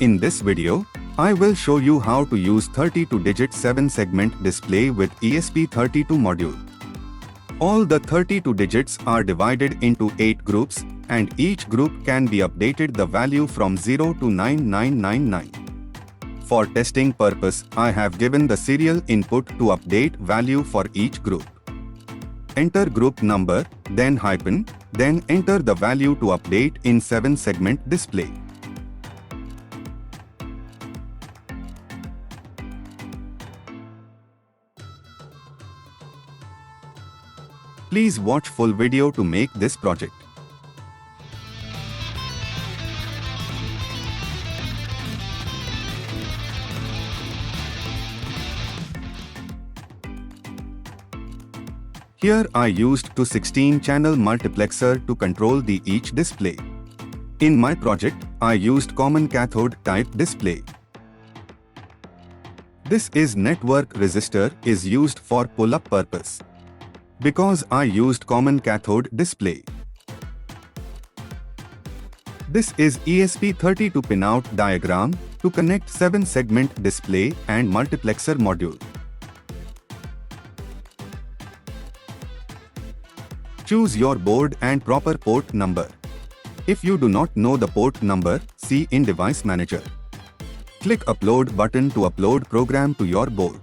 In this video, I will show you how to use 32-digit 7-segment display with ESP32 module. All the 32 digits are divided into 8 groups, and each group can be updated the value from 0 to 9999. For testing purpose, I have given the serial input to update value for each group. Enter group number, then hyphen, then enter the value to update in 7-segment display. Please watch full video to make this project. Here I used 216-channel multiplexer to control the each display. In my project, I used common cathode type display. This is network resistor is used for pull-up purpose. Because I used common cathode display. This is ESP32 pinout diagram to connect 7-segment display and multiplexer module. Choose your board and proper port number. If you do not know the port number, see in Device Manager. Click Upload button to upload program to your board.